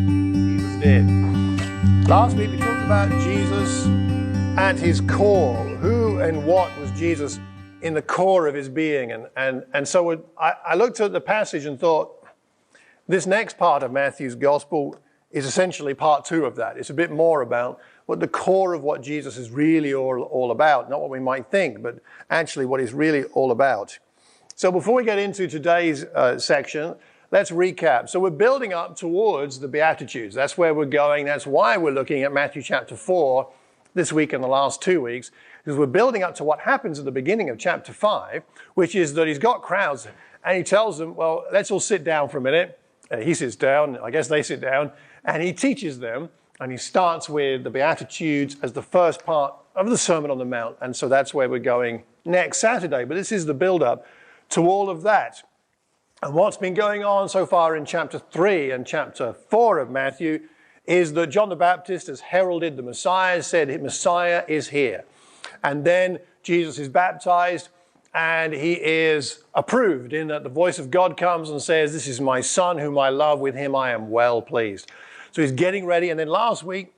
Jesus did. Last week we talked about Jesus and his core. Who and what was Jesus in the core of his being? And so I looked at the passage and thought, this next part of Matthew's gospel is essentially part 2 of that. It's a bit more about what the core of what Jesus is really all about. Not what we might think, but actually what he's really all about. So before we get into today's section, let's recap. So we're building up towards the Beatitudes. That's where we're going. That's why we're looking at Matthew chapter 4 this week and the last 2 weeks, because we're building up to what happens at the beginning of chapter 5, which is that he's got crowds and he tells them, well, let's all sit down for a minute. He sits down, I guess they sit down, and he teaches them, and he starts with the Beatitudes as the first part of the Sermon on the Mount, and so that's where we're going next Saturday. But this is the build-up to all of that. And what's been going on so far in chapter 3 and chapter 4 of Matthew is that John the Baptist has heralded the Messiah, said Messiah is here. And then Jesus is baptized, and he is approved in that the voice of God comes and says, this is my son whom I love, with him I am well pleased. So he's getting ready. And then last week,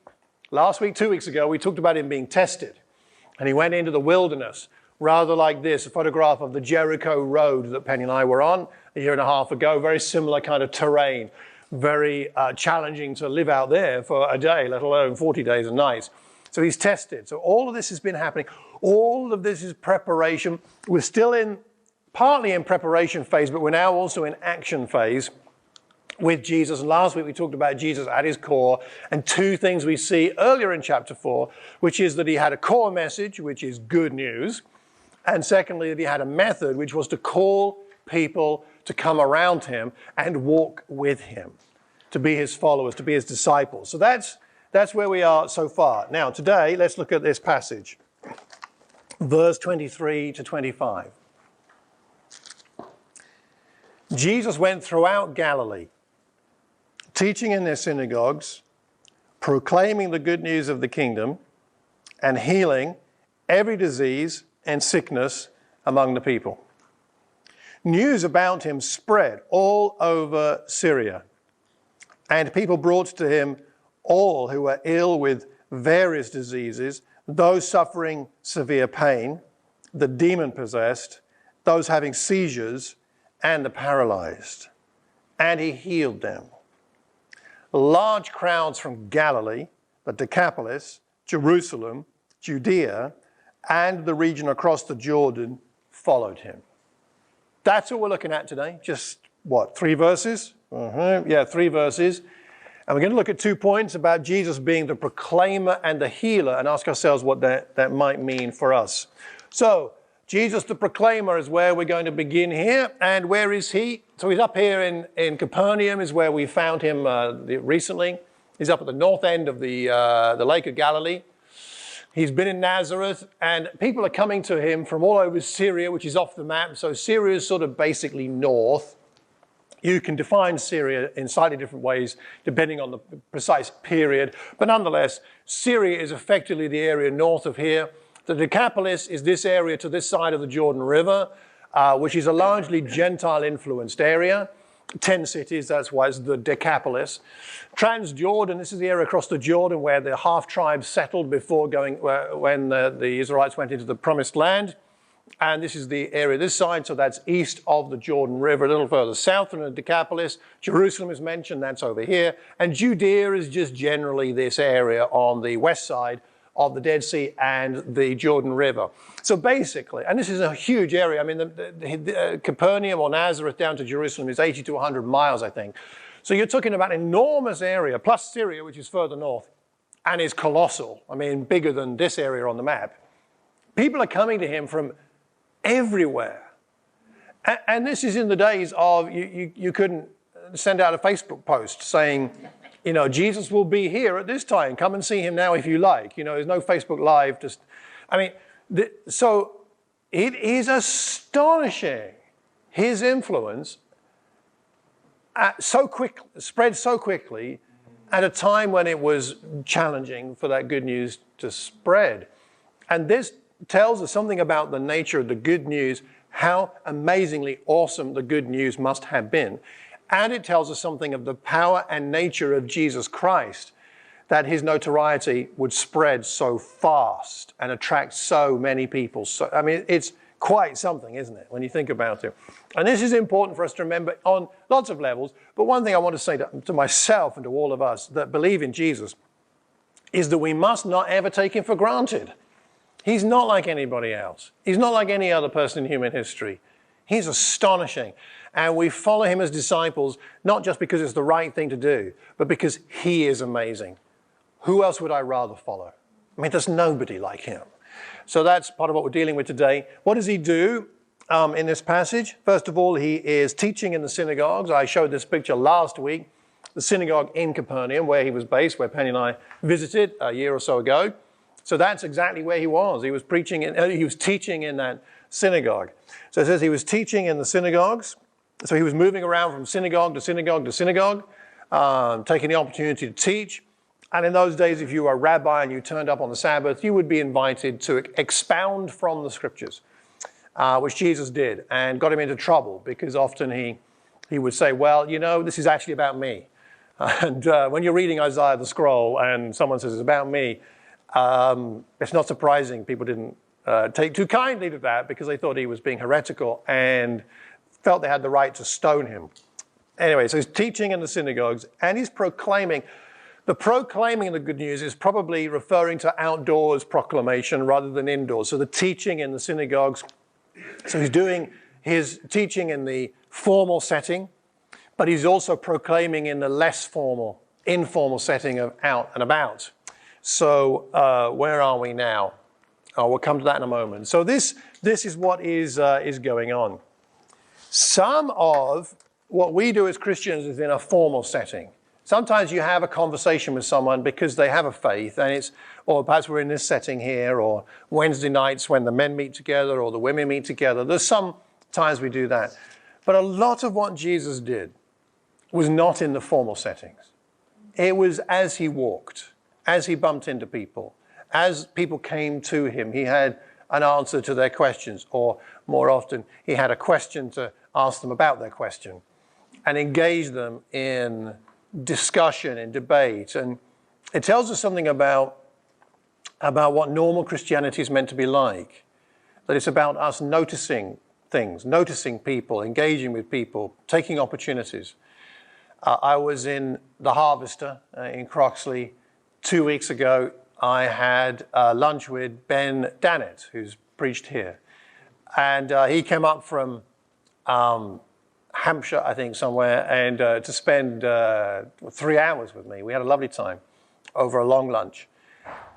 2 weeks ago, we talked about him being tested. And he went into the wilderness, rather like this, a photograph of the Jericho road that Penny and I were on a year and a half ago. Very similar kind of terrain, very challenging to live out there for a day, let alone 40 days and nights. So he's tested. So all of this has been happening. All of this is preparation. We're still partly in preparation phase, but we're now also in action phase with Jesus. And last week we talked about Jesus at his core, and 2 things we see earlier in chapter 4, which is that he had a core message, which is good news. And secondly, that he had a method, which was to call people to come around him and walk with him, to be his followers, to be his disciples. So that's where we are so far. Now, today, let's look at this passage. Verse 23 to 25. Jesus went throughout Galilee, teaching in their synagogues, proclaiming the good news of the kingdom, and healing every disease and sickness among the people. News about him spread all over Syria, and people brought to him all who were ill with various diseases, those suffering severe pain, the demon-possessed, those having seizures, and the paralysed. And he healed them. Large crowds from Galilee, the Decapolis, Jerusalem, Judea, and the region across the Jordan followed him. That's what we're looking at today. Just, 3 verses? 3 verses. And we're going to look at 2 points about Jesus being the proclaimer and the healer, and ask ourselves what that might mean for us. So, Jesus the proclaimer is where we're going to begin here. And where is he? So he's up here in Capernaum, is where we found him recently. He's up at the north end of the Lake of Galilee. He's been in Nazareth, and people are coming to him from all over Syria, which is off the map. So Syria is sort of basically north. You can define Syria in slightly different ways, depending on the precise period. But nonetheless, Syria is effectively the area north of here. The Decapolis is this area to this side of the Jordan River, which is a largely Gentile-influenced area. 10 cities, that's why it's the Decapolis. Transjordan, this is the area across the Jordan where the half-tribes settled before when the Israelites went into the Promised Land. And this is the area this side, so that's east of the Jordan River, a little further south from the Decapolis. Jerusalem is mentioned, that's over here. And Judea is just generally this area on the west side of the Dead Sea and the Jordan River. So basically, and this is a huge area. I mean, the Capernaum or Nazareth down to Jerusalem is 80 to 100 miles, I think. So you're talking about an enormous area, plus Syria, which is further north, and is colossal. I mean, bigger than this area on the map. People are coming to him from everywhere. And this is in the days of, you couldn't send out a Facebook post saying, Jesus will be here at this time. Come and see him now if you like. There's no Facebook Live. So it is astonishing, his influence spread so quickly at a time when it was challenging for that good news to spread. And this tells us something about the nature of the good news, how amazingly awesome the good news must have been. And it tells us something of the power and nature of Jesus Christ, that his notoriety would spread so fast and attract so many people. So, I mean, it's quite something, isn't it, when you think about it? And this is important for us to remember on lots of levels. But one thing I want to say to myself and to all of us that believe in Jesus is that we must not ever take him for granted. He's not like anybody else. He's not like any other person in human history. He's astonishing. And we follow him as disciples, not just because it's the right thing to do, but because he is amazing. Who else would I rather follow? I mean, there's nobody like him. So that's part of what we're dealing with today. What does he do in this passage? First of all, he is teaching in the synagogues. I showed this picture last week, the synagogue in Capernaum, where he was based, where Penny and I visited a year or so ago. So that's exactly where he was. He was teaching in that synagogue. So it says he was teaching in the synagogues. So he was moving around from synagogue to synagogue to synagogue, taking the opportunity to teach. And in those days, if you were a rabbi and you turned up on the Sabbath, you would be invited to expound from the scriptures, which Jesus did, and got him into trouble because often he would say, well, you know, this is actually about me. And when you're reading Isaiah the scroll and someone says it's about me, it's not surprising people didn't take too kindly to that because they thought he was being heretical and felt they had the right to stone him. Anyway, so he's teaching in the synagogues and he's proclaiming. The proclaiming of the good news is probably referring to outdoors proclamation rather than indoors. So the teaching in the synagogues. So he's doing his teaching in the formal setting, but he's also proclaiming in the less formal, informal setting of out and about. So where are we now? We'll come to that in a moment. So this is what is going on. Some of what we do as Christians is in a formal setting. Sometimes you have a conversation with someone because they have a faith, and or perhaps we're in this setting here, or Wednesday nights when the men meet together or the women meet together. There's some times we do that. But a lot of what Jesus did was not in the formal settings. It was as he walked, as he bumped into people, as people came to him, he had an answer to their questions, or more often, he had a question to ask them about their question and engage them in discussion and debate. And it tells us something about what normal Christianity is meant to be like, that it's about us noticing things, noticing people, engaging with people, taking opportunities. I was in the Harvester in Croxley 2 weeks ago. I had lunch with Ben Dannett, who's preached here. And he came up from Hampshire, I think, somewhere, and to spend 3 hours with me. We had a lovely time over a long lunch.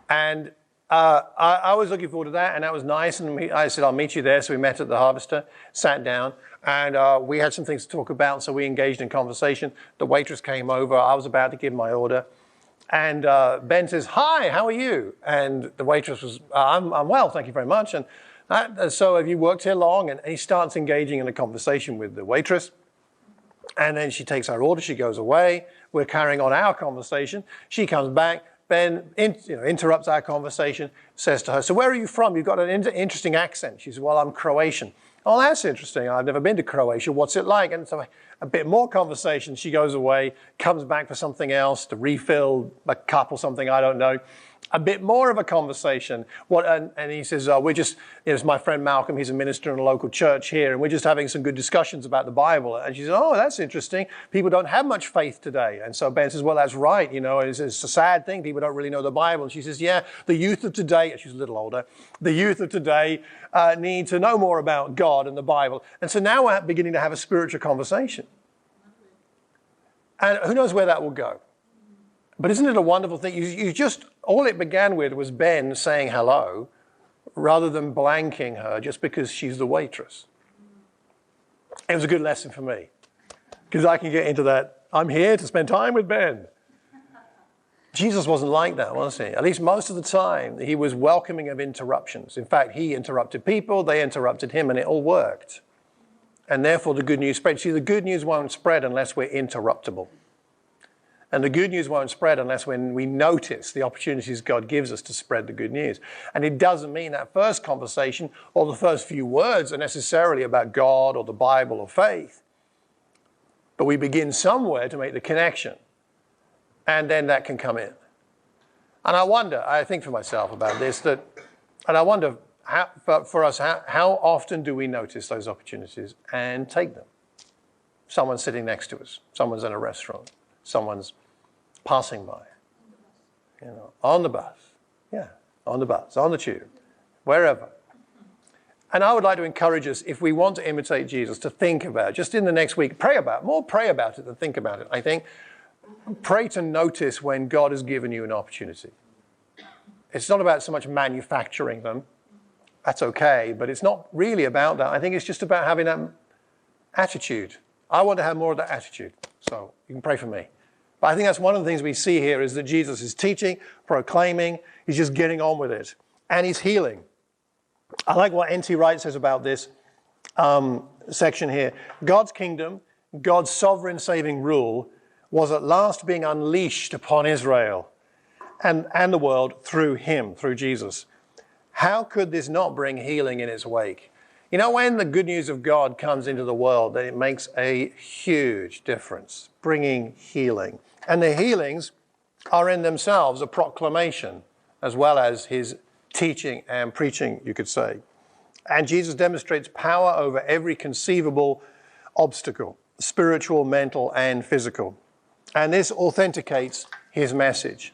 And I was looking forward to that, and that was nice. And I said, I'll meet you there. So we met at the Harvester, sat down, and we had some things to talk about. So we engaged in conversation. The waitress came over. I was about to give my order. And Ben says, hi, how are you? And the waitress was, I'm well, thank you very much. And so have you worked here long? And he starts engaging in a conversation with the waitress. And then she takes our order. She goes away. We're carrying on our conversation. She comes back. Ben interrupts our conversation, says to her, so where are you from? You've got an interesting accent. She says, well, I'm Croatian. Oh, that's interesting. I've never been to Croatia. What's it like? And so a bit more conversation. She goes away, comes back for something else, to refill a cup or something, I don't know. A bit more of a conversation. And he says, it's my friend Malcolm. He's a minister in a local church here, and we're just having some good discussions about the Bible. And she says, oh, that's interesting. People don't have much faith today. And so Ben says, well, that's right. It's a sad thing. People don't really know the Bible. And she says, yeah, the youth of today, she's a little older, the youth of today need to know more about God and the Bible. And so now we're beginning to have a spiritual conversation. And who knows where that will go. But isn't it a wonderful thing? All it began with was Ben saying hello rather than blanking her just because she's the waitress. It was a good lesson for me because I can get into that. I'm here to spend time with Ben. Jesus wasn't like that, was he? At least most of the time, he was welcoming of interruptions. In fact, he interrupted people, they interrupted him, and it all worked. And therefore, the good news spread. See, the good news won't spread unless we're interruptible. And the good news won't spread unless when we notice the opportunities God gives us to spread the good news. And it doesn't mean that first conversation or the first few words are necessarily about God or the Bible or faith. But we begin somewhere to make the connection, and then that can come in. And I think for myself about this, and I wonder for us, how often do we notice those opportunities and take them? Someone's sitting next to us, someone's in a restaurant, someone's passing by, on the bus, on the bus, on the tube, wherever. And I would like to encourage us, if we want to imitate Jesus, to think about, just in the next week, pray about it than think about it. I think, pray to notice when God has given you an opportunity. It's not about so much manufacturing them. That's okay, but it's not really about that. I think it's just about having that attitude. I want to have more of that attitude, so you can pray for me. But I think that's one of the things we see here is that Jesus is teaching, proclaiming, he's just getting on with it, and he's healing. I like what N.T. Wright says about this section here. God's kingdom, God's sovereign saving rule was at last being unleashed upon Israel and the world through him, through Jesus. How could this not bring healing in its wake? When the good news of God comes into the world, then it makes a huge difference, bringing healing. And the healings are in themselves a proclamation, as well as his teaching and preaching, you could say. And Jesus demonstrates power over every conceivable obstacle, spiritual, mental, and physical. And this authenticates his message.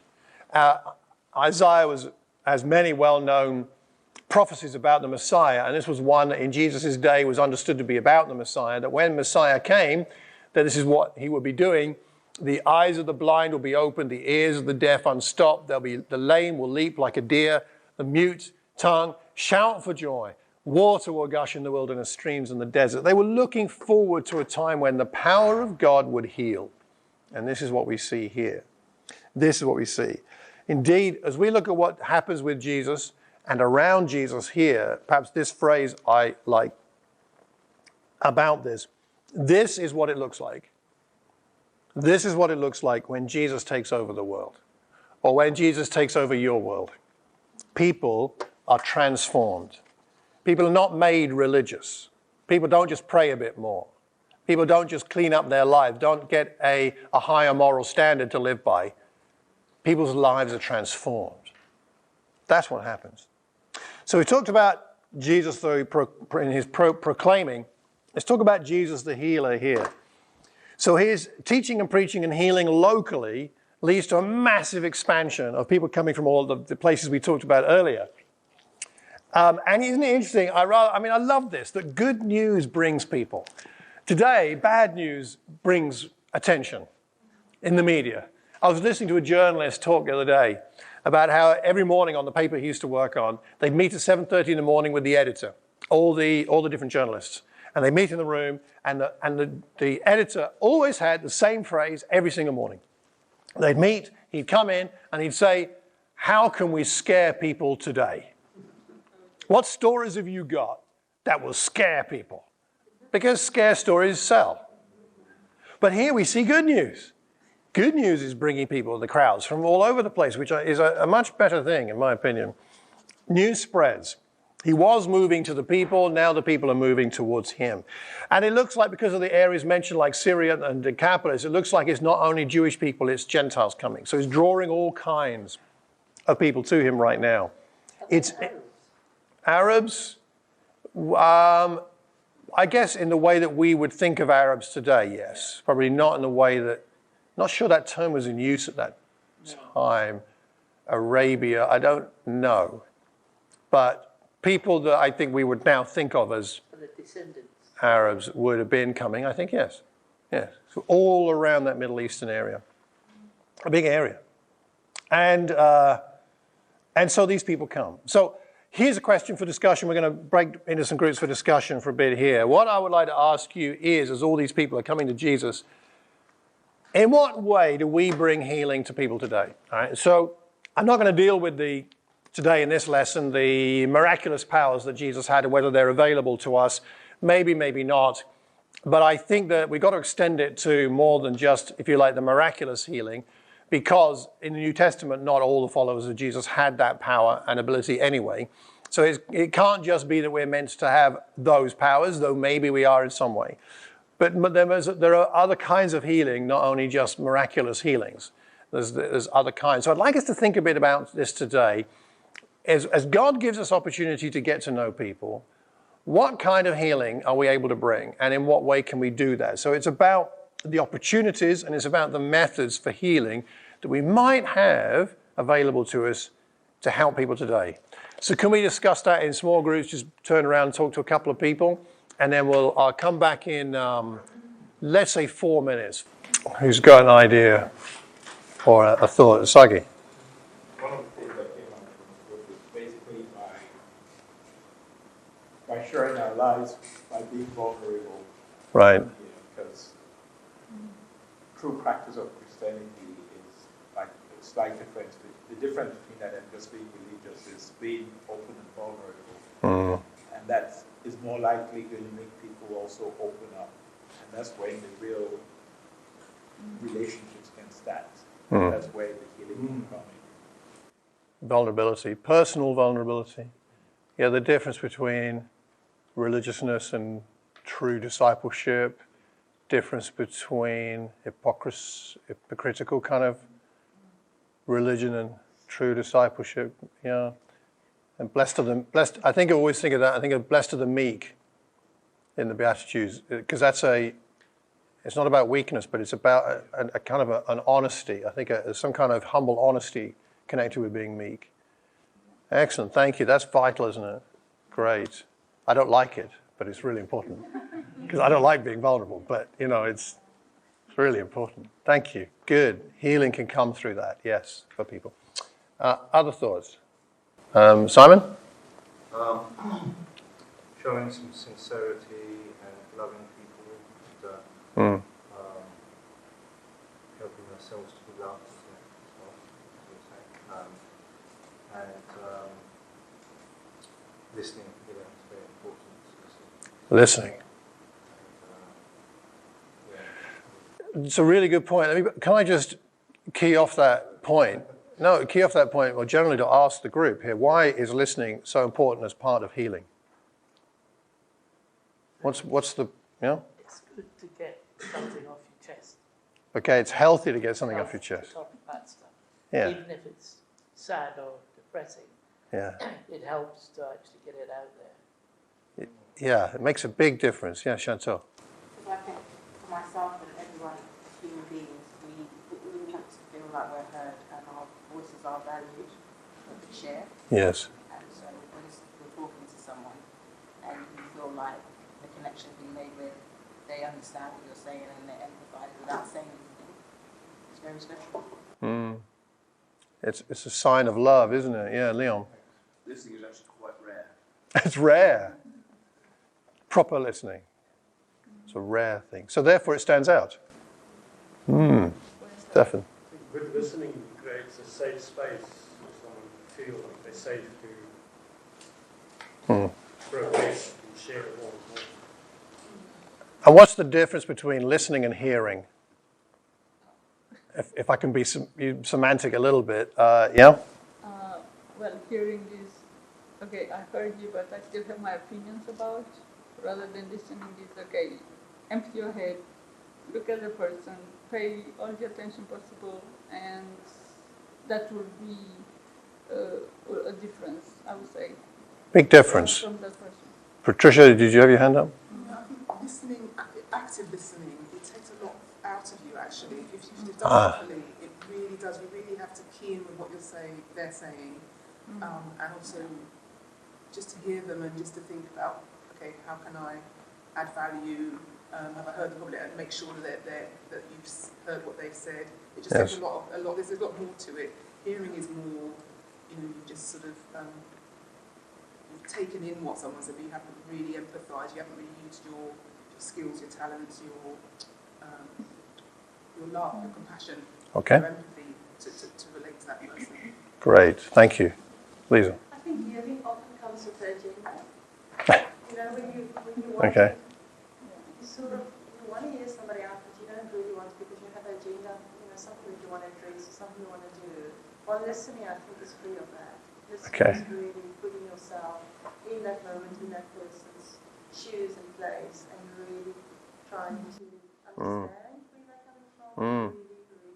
Isaiah has many well-known prophecies about the Messiah, and this was one that in Jesus' day was understood to be about the Messiah, that when Messiah came, that this is what he would be doing. The eyes of the blind will be opened, the ears of the deaf unstopped, the lame will leap like a deer, the mute tongue shout for joy. Water will gush in the wilderness, streams in the desert. They were looking forward to a time when the power of God would heal. And this is what we see here. This is what we see. Indeed, as we look at what happens with Jesus and around Jesus here, perhaps this phrase I like about this. This is what it looks like. This is what it looks like when Jesus takes over the world, or when Jesus takes over your world. People are transformed. People are not made religious. People don't just pray a bit more. People don't just clean up their lives, don't get a higher moral standard to live by. People's lives are transformed. That's what happens. So we talked about Jesus in his proclaiming. Let's talk about Jesus the healer here. So his teaching and preaching and healing locally leads to a massive expansion of people coming from all the places we talked about earlier. And isn't it interesting? I love this, that good news brings people. Today, bad news brings attention in the media. I was listening to a journalist talk the other day about how every morning on the paper he used to work on, they'd meet at 7:30 in the morning with the editor, all the different journalists. And they meet in the room, and the editor always had the same phrase every single morning. They'd meet, he'd come in, and he'd say, "How can we scare people today? What stories have you got that will scare people?" Because scare stories sell. But here we see good news. Good news is bringing people, the crowds, from all over the place, which is a much better thing, in my opinion. News spreads. He was moving to the people, now the people are moving towards him. And it looks like, because of the areas mentioned like Syria and Decapolis, it looks like it's not only Jewish people, it's Gentiles coming. So he's drawing all kinds of people to him right now. It's Arabs, I guess in the way that we would think of Arabs today, yes. Probably not in the way that, not sure that term was in use at that time. Arabia, I don't know. But people that I think we would now think of as Arabs would have been coming, I think, yes. Yes. So all around that Middle Eastern area. A big area. And so these people come. So here's a question for discussion. We're going to break into some groups for discussion for a bit here. What I would like to ask you is, as all these people are coming to Jesus, in what way do we bring healing to people today? All right. So I'm not going to deal with today in this lesson, the miraculous powers that Jesus had and whether they're available to us. Maybe, maybe not. But I think that we've got to extend it to more than just, if you like, the miraculous healing, because in the New Testament, not all the followers of Jesus had that power and ability anyway. So it can't just be that we're meant to have those powers, though maybe we are in some way. But there are other kinds of healing, not only just miraculous healings. There's other kinds. So I'd like us to think a bit about this today. As God gives us opportunity to get to know people, what kind of healing are we able to bring? And in what way can we do that? So it's about the opportunities and it's about the methods for healing that we might have available to us to help people today. So can we discuss that in small groups? Just turn around and talk to a couple of people. And then I'll come back in, let's say 4 minutes. Who's got an idea or a thought? Sagi? One of the things that came out from the book was basically by sharing our lives, by being vulnerable. Right. Because true practice of Christianity is like a slight difference. The difference between that and just being religious is being open and vulnerable. And that is more likely going to make people also open up. And that's when the real relationships can start. That's where the healing can come in. Vulnerability, personal vulnerability. Yeah, the difference between religiousness and true discipleship, difference between hypocritical kind of religion and true discipleship. Yeah. And blessed, I think I always think of that, I think of blessed are the meek in the Beatitudes, because it's not about weakness, but it's about a kind of an honesty. I think some kind of humble honesty connected with being meek. Excellent, thank you. That's vital, isn't it? Great. I don't like it, but it's really important. Because I don't like being vulnerable, but it's really important. Thank you. Good. Healing can come through that, yes, for people. Other thoughts? Simon? Showing some sincerity and loving people and helping ourselves to be loved as well, and listening, is very important. Listening. It's a really good point. Can I just key off that point? No, key off that point, or generally to ask the group here, why is listening so important as part of healing? What's the, It's good to get something off your chest. Okay, it's healthy to get something off your chest. To talk about stuff. Yeah. Even if it's sad or depressing. Yeah. It helps to actually get it out there. Yeah, it makes a big difference. Yeah, Chantal. Because I think for myself and everyone, as human beings, we want to feel like we're heard and our voices are valued and shared. Yes. And so when you're talking to someone and you feel like the connection being made with, they understand what you're saying and they empathize without saying anything, it's very special. It's a sign of love, isn't it? Yeah, Leon. Listening is actually quite rare. It's rare. Proper listening. It's a rare thing. So therefore it stands out. Stefan. Good listening creates a safe space for someone to feel like they're safe to progress and share it all. And what's the difference between listening and hearing? If I can be semantic a little bit, yeah? Well, hearing is, okay, I heard you, but I still have my opinions about, rather than listening is, okay, empty your head, look at the person, pay all the attention possible, and that will be a difference, I would say. Big difference. From that person. Patricia, did you have your hand up? I think listening, active listening, it takes a lot out of you actually. If you've done it properly, it really does. You really have to key in with what they're saying, and also just to hear them and just to think about, okay, how can I add value? Have I heard them properly? And make sure that you've heard what they've said. It just takes a lot. There's a lot more to it. Hearing is more, you just sort of. You've taken in what someone said, but you haven't really empathised. You haven't really used your skills, your talents, your love, your compassion, your empathy to relate to that person. Great, thank you. Lisa. I think hearing often comes with the agenda. When you want to, you want to hear somebody out, but you don't really want to because you have an agenda, something that you want to address, something you want to do. While listening, I think, is free of that. Listening is really putting yourself in that moment, in that person's shoes and place, and really trying to understand where they're coming from, really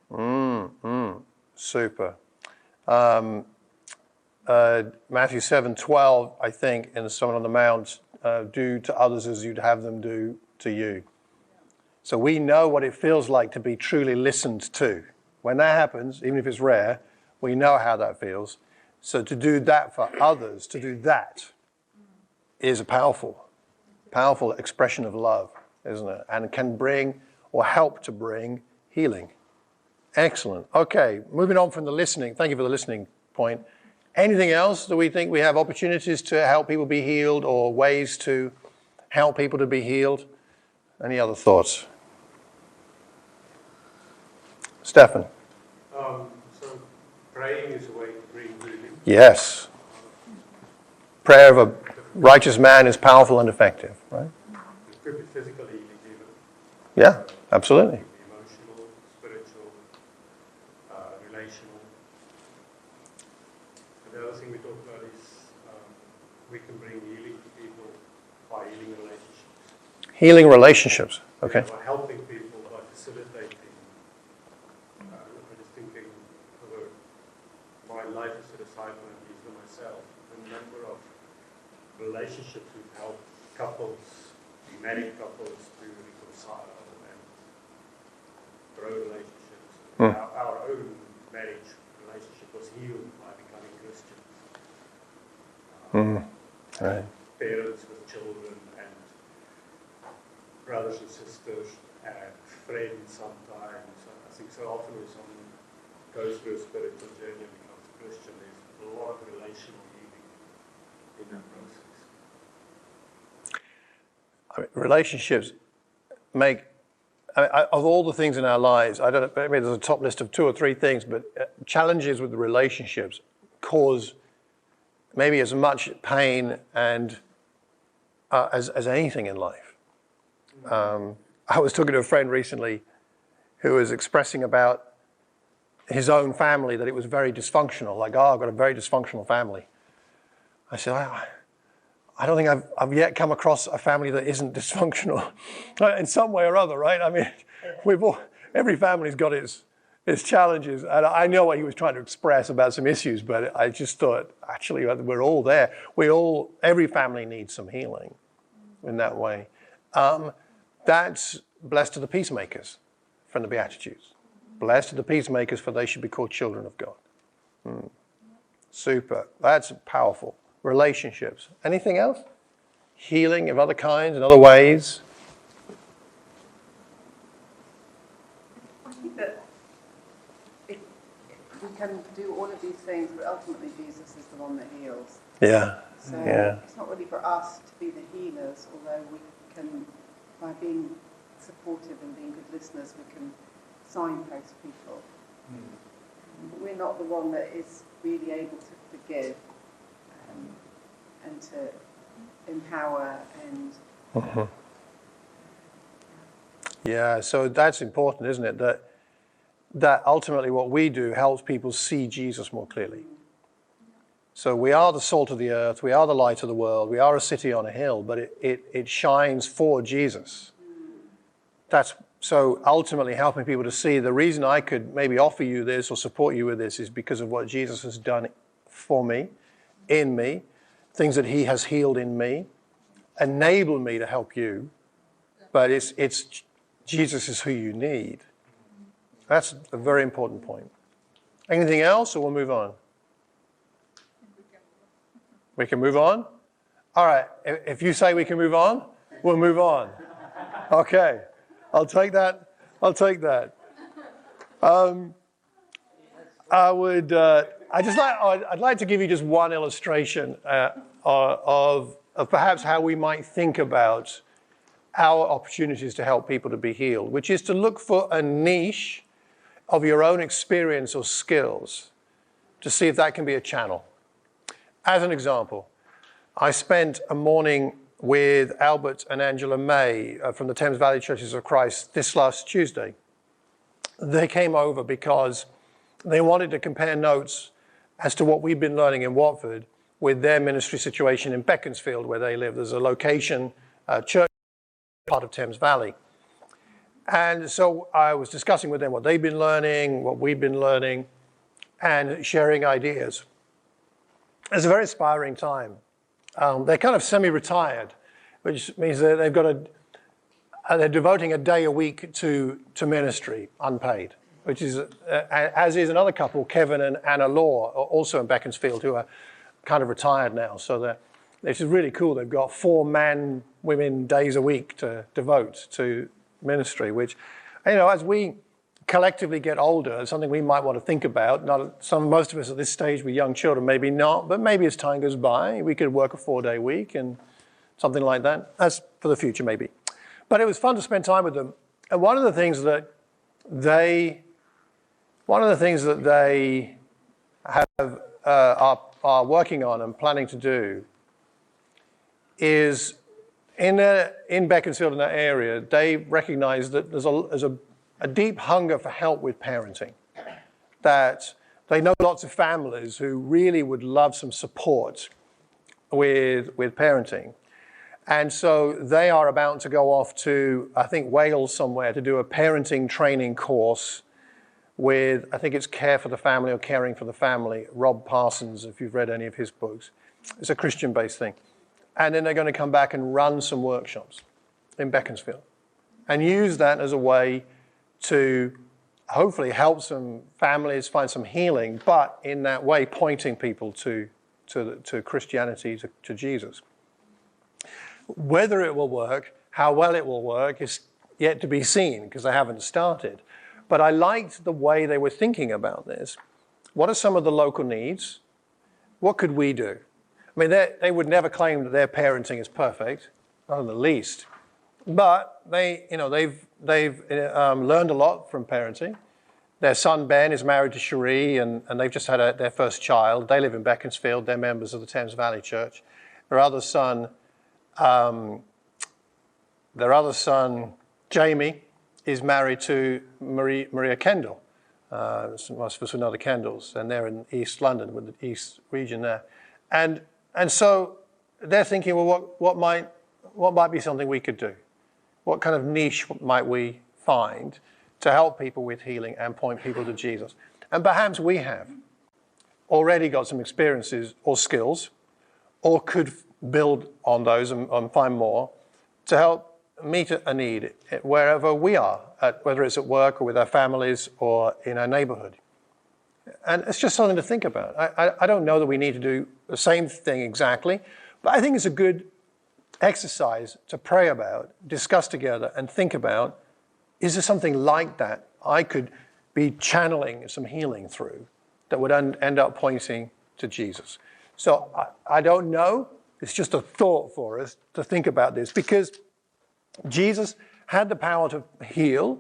listening. Super. Matthew 7:12, I think, in the Sermon on the Mount, do to others as you'd have them do to you. So we know what it feels like to be truly listened to. When that happens, even if it's rare, we know how that feels. So to do that for others, to do that, is a powerful expression of love, isn't it? And can bring or help to bring healing. Excellent. Okay, moving on from the listening. Thank you for the listening point. Anything else that we think we have opportunities to help people be healed or ways to help people to be healed? Any other thoughts? Stefan. So praying is a way to bring healing. Yes. Prayer of a righteous man is powerful and effective, right? It could be physical healing even. Yeah, absolutely. Emotional, spiritual, relational. And the other thing we talked about is we can bring healing to people by healing relationships. Healing relationships, okay. By helping people, by facilitating. I'm just thinking over my life as a disciple and even for myself, the number of relationships we've helped couples, married couples to reconcile and grow relationships. Our own marriage relationship was healed by becoming Christians. Right. Parents with children and brothers and sisters and friends sometimes. I think so often when someone goes through a spiritual journey and becomes a Christian, there's a lot of relational healing in that process. I mean, relationships make, of all the things in our lives, I don't know, maybe there's a top list of 2 or 3 things, but challenges with the relationships cause maybe as much pain and as anything in life. I was talking to a friend recently who was expressing about his own family, that it was very dysfunctional. Like, I've got a very dysfunctional family. I said, I don't think I've yet come across a family that isn't dysfunctional in some way or other, right? I mean, every family's got its challenges. And I know what he was trying to express about some issues, but I just thought, actually, we're all there. Every family needs some healing in that way. That's blessed are the peacemakers from the Beatitudes. Blessed are the peacemakers, for they should be called children of God. Super. That's powerful. Relationships. Anything else? Healing of other kinds and other ways? I think that we can do all of these things, but ultimately Jesus is the one that heals. Yeah. So Yeah. it's not really for us to be the healers, although we can, by being supportive and being good listeners, we can signpost people. But we're not the one that is really able to forgive and to empower and... Yeah, so that's important, isn't it? That ultimately what we do helps people see Jesus more clearly. So we are the salt of the earth, we are the light of the world, we are a city on a hill, but it shines for Jesus. So ultimately helping people to see the reason I could maybe offer you this or support you with this is because of what Jesus has done for me, in me, things that he has healed in me, enabled me to help you, but it's Jesus is who you need. That's a very important point. Anything else, or we'll move on? We can move on? All right, if you say we can move on, we'll move on. Okay, I'll take that. I'd like to give you just one illustration of perhaps how we might think about our opportunities to help people to be healed, which is to look for a niche of your own experience or skills to see if that can be a channel. As an example, I spent a morning with Albert and Angela May from the Thames Valley Churches of Christ this last Tuesday. They came over because they wanted to compare notes as to what we've been learning in Watford with their ministry situation in Beaconsfield, where they live. There's a location, church part of Thames Valley. And so I was discussing with them what they've been learning, what we've been learning, and sharing ideas. It's a very inspiring time. They're kind of semi-retired, which means that they're devoting a day a week to ministry, unpaid, which is, as is another couple, Kevin and Anna Law, also in Beaconsfield, who are kind of retired now. So this is really cool. They've got 4 man-women days a week to devote to ministry, which, as we collectively get older, it's something we might want to think about. Most of us at this stage with young children, maybe not, but maybe as time goes by, we could work a 4-day week and something like that. That's for the future, maybe. But it was fun to spend time with them. And one of the things that they have are working on and planning to do is in Beaconsfield, in that area, they recognize that there's a deep hunger for help with parenting, that they know lots of families who really would love some support with parenting. And so they are about to go off to, I think, Wales somewhere to do a parenting training course with, I think it's Care for the Family or Caring for the Family, Rob Parsons, if you've read any of his books. It's a Christian-based thing. And then they're going to come back and run some workshops in Beaconsfield and use that as a way to hopefully help some families find some healing, but in that way pointing people to Christianity, to Jesus. Whether it will work, how well it will work is yet to be seen because they haven't started. But I liked the way they were thinking about this. What are some of the local needs? What could we do? I mean, they would never claim that their parenting is perfect, not in the least. But they've learned a lot from parenting. Their son Ben is married to Cherie, and they've just had their first child. They live in Beaconsfield. They're members of the Thames Valley Church. Their other son, Jamie, is married to Maria Kendall, most of us who know the Kendalls, and they're in East London, with the East region there. And so they're thinking, well, what might be something we could do? What kind of niche might we find to help people with healing and point people to Jesus? And perhaps we have already got some experiences or skills, or could build on those and find more to help meet a need wherever we are, whether it's at work or with our families or in our neighborhood. And it's just something to think about. I don't know that we need to do the same thing exactly, but I think it's a good exercise to pray about, discuss together, and think about, is there something like that I could be channeling some healing through that would end up pointing to Jesus? So I don't know. It's just a thought for us to think about this, because Jesus had the power to heal.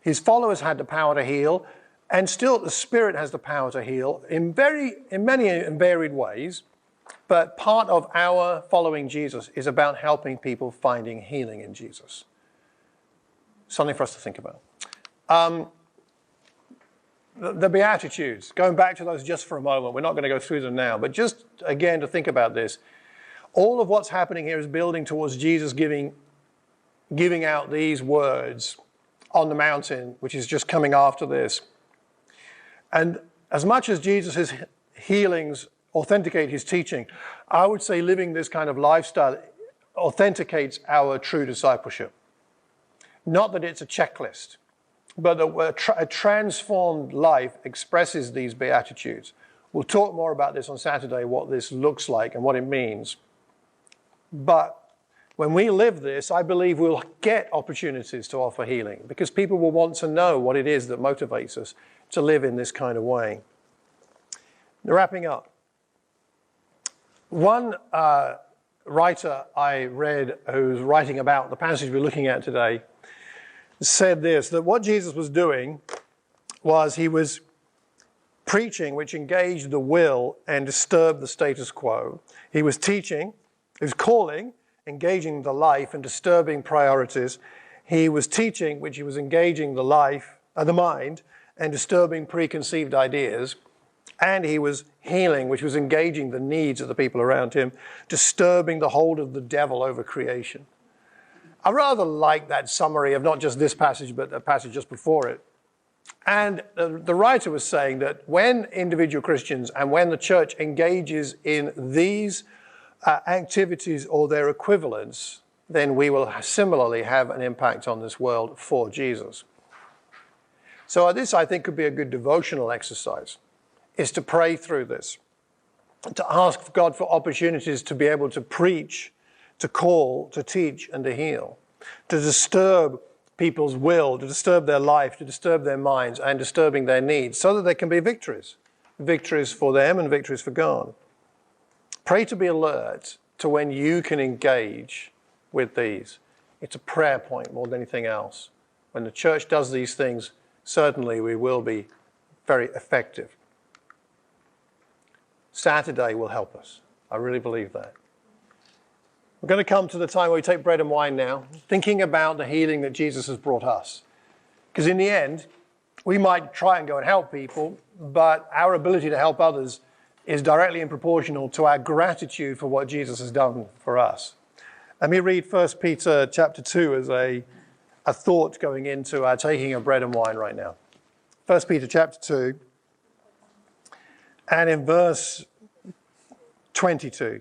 His followers had the power to heal. And still, the Spirit has the power to heal in many and varied ways. But part of our following Jesus is about helping people finding healing in Jesus. Something for us to think about. The Beatitudes, going back to those just for a moment. We're not going to go through them now, but just again to think about this. All of what's happening here is building towards Jesus giving out these words on the mountain, which is just coming after this. And as much as Jesus' healings authenticate his teaching, I would say living this kind of lifestyle authenticates our true discipleship. Not that it's a checklist, but that a transformed life expresses these Beatitudes. We'll talk more about this on Saturday, what this looks like and what it means. But when we live this, I believe we'll get opportunities to offer healing, because people will want to know what it is that motivates us to live in this kind of way. Wrapping up. One writer I read who's writing about the passage we're looking at today said this, that what Jesus was doing was he was preaching which engaged the will and disturbed the status quo. He was teaching, he was calling, engaging the life and disturbing priorities. He was teaching which he was engaging the mind and disturbing preconceived ideas. And he was healing, which was engaging the needs of the people around him, disturbing the hold of the devil over creation. I rather like that summary of not just this passage, but the passage just before it. And the writer was saying that when individual Christians and when the church engages in these activities or their equivalents, then we will similarly have an impact on this world for Jesus. So this, I think, could be a good devotional exercise, is to pray through this, to ask God for opportunities to be able to preach, to call, to teach, and to heal, to disturb people's will, to disturb their life, to disturb their minds, and disturbing their needs, so that there can be victories. Victories for them and victories for God. Pray to be alert to when you can engage with these. It's a prayer point more than anything else. When the church does these things, certainly we will be very effective. Saturday will help us. I really believe that. We're going to come to the time where we take bread and wine now, thinking about the healing that Jesus has brought us. Because in the end, we might try and go and help people, but our ability to help others is directly in proportional to our gratitude for what Jesus has done for us. Let me read 1 Peter chapter 2 as a thought going into our taking of bread and wine right now. 1 Peter chapter 2, and in verse 23.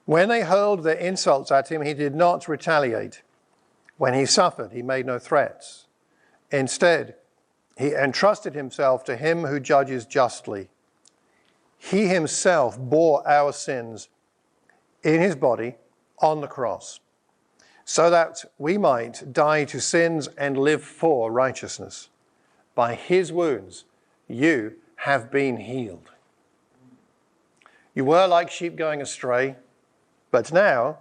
When they hurled their insults at him, he did not retaliate. When he suffered, he made no threats. Instead, he entrusted himself to him who judges justly. He himself bore our sins in his body on the cross, so that we might die to sins and live for righteousness. By his wounds, you have been healed. You were like sheep going astray, but now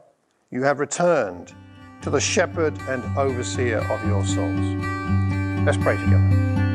you have returned to the shepherd and overseer of your souls. Let's pray together.